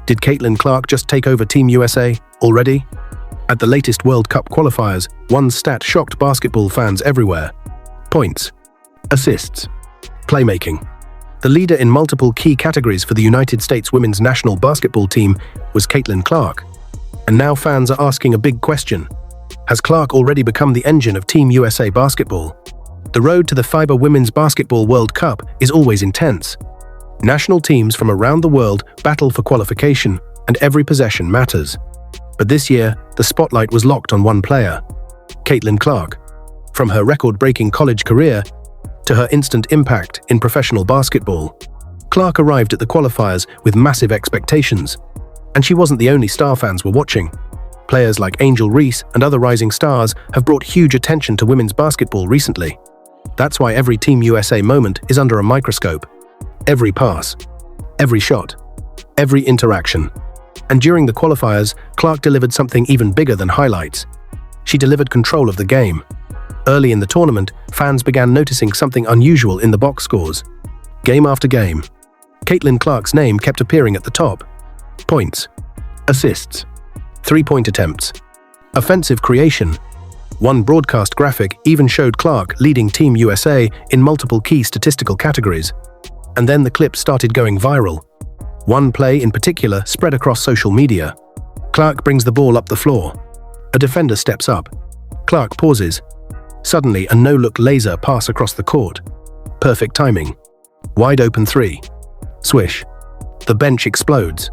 Did Caitlin Clark just take over Team USA already? At the latest World Cup qualifiers, one stat shocked basketball fans everywhere. Points, assists, playmaking. The leader in multiple key categories for the United States women's national basketball team was Caitlin Clark. And now fans are asking a big question. Has Clark already become the engine of Team USA basketball? The road to the FIBA Women's Basketball World Cup is always intense. National teams from around the world battle for qualification, and every possession matters. But this year, the spotlight was locked on one player, Caitlin Clark. From her record-breaking college career to her instant impact in professional basketball, Clark arrived at the qualifiers with massive expectations. And she wasn't the only star fans were watching. Players like Angel Reese and other rising stars have brought huge attention to women's basketball recently. That's why every Team USA moment is under a microscope. Every pass, every shot, every interaction. And during the qualifiers, Clark delivered something even bigger than highlights. She delivered control of the game. Early in the tournament, fans began noticing something unusual in the box scores. Game after game, Caitlin Clark's name kept appearing at the top. Points, assists, three-point attempts, offensive creation. One broadcast graphic even showed Clark leading Team USA in multiple key statistical categories. And then the clip started going viral. One play in particular spread across social media. Clark brings the ball up the floor. A defender steps up. Clark pauses. Suddenly, a no-look laser pass across the court. Perfect timing. Wide open three. Swish. The bench explodes.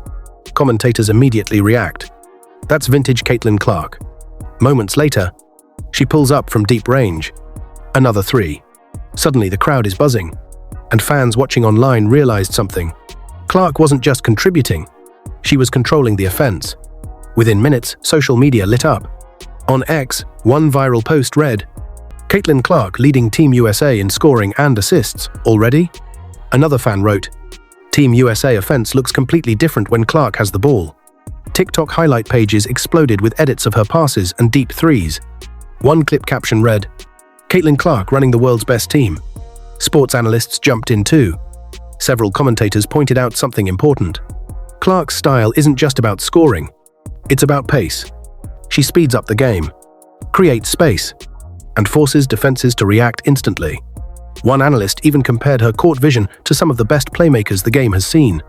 Commentators immediately react. That's vintage Caitlin Clark. Moments later, she pulls up from deep range. Another three. Suddenly, the crowd is buzzing. And fans watching online realized something. Clark wasn't just contributing, she was controlling the offense. Within minutes, social media lit up. On X, one viral post read, "Caitlin Clark leading Team USA in scoring and assists already?" Another fan wrote, "Team USA offense looks completely different when Clark has the ball." TikTok highlight pages exploded with edits of her passes and deep threes. One clip caption read, "Caitlin Clark running the world's best team." Sports analysts jumped in too. Several commentators pointed out something important. Clark's style isn't just about scoring. It's about pace. She speeds up the game, creates space, and forces defenses to react instantly. One analyst even compared her court vision to some of the best playmakers the game has seen.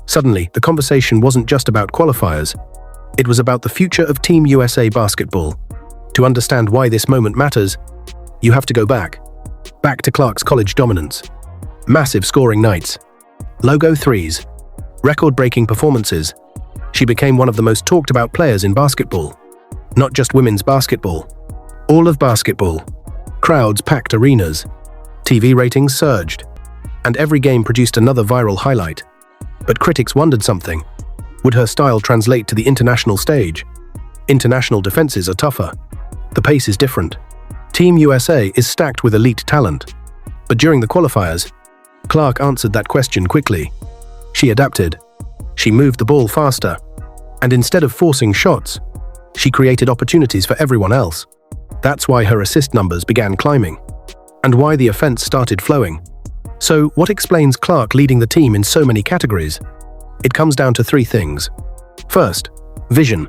Suddenly, the conversation wasn't just about qualifiers. It was about the future of Team USA basketball. To understand why this moment matters, you have to go back to Clark's college dominance. Massive scoring nights, logo threes, record-breaking performances. She became one of the most talked about players in basketball. Not just women's basketball, all of basketball. Crowds packed arenas, TV ratings surged, and every game produced another viral highlight. But critics wondered something. Would her style translate to the international stage? International defenses are tougher. The pace is different. Team USA is stacked with elite talent. But during the qualifiers, Clark answered that question quickly. She adapted. She moved the ball faster. And instead of forcing shots, she created opportunities for everyone else. That's why her assist numbers began climbing. And why the offense started flowing. So, what explains Clark leading the team in so many categories? It comes down to three things. First, vision.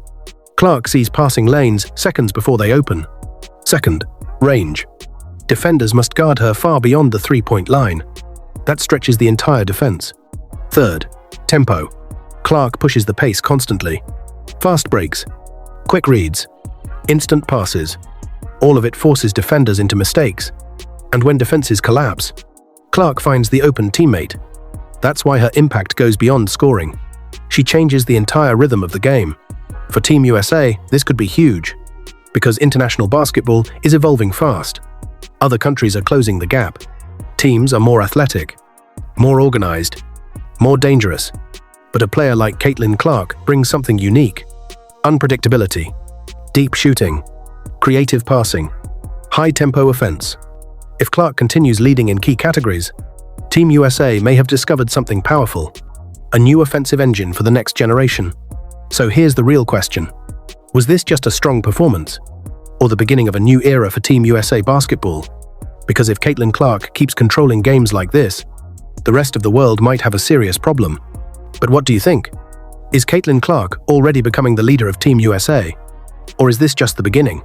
Clark sees passing lanes seconds before they open. Second, range. Defenders must guard her far beyond the three-point line. That stretches the entire defense. Third, tempo. Clark pushes the pace constantly. Fast breaks, quick reads, instant passes. All of it forces defenders into mistakes. And when defenses collapse, Clark finds the open teammate. That's why her impact goes beyond scoring. She changes the entire rhythm of the game. For Team USA, this could be huge, because international basketball is evolving fast. Other countries are closing the gap. Teams are more athletic, more organized, more dangerous. But a player like Caitlin Clark brings something unique. Unpredictability, deep shooting, creative passing, high-tempo offense. If Clark continues leading in key categories, Team USA may have discovered something powerful, a new offensive engine for the next generation. So here's the real question. Was this just a strong performance, or the beginning of a new era for Team USA basketball? Because if Caitlin Clark keeps controlling games like this, the rest of the world might have a serious problem. But what do you think? Is Caitlin Clark already becoming the leader of Team USA? Or is this just the beginning?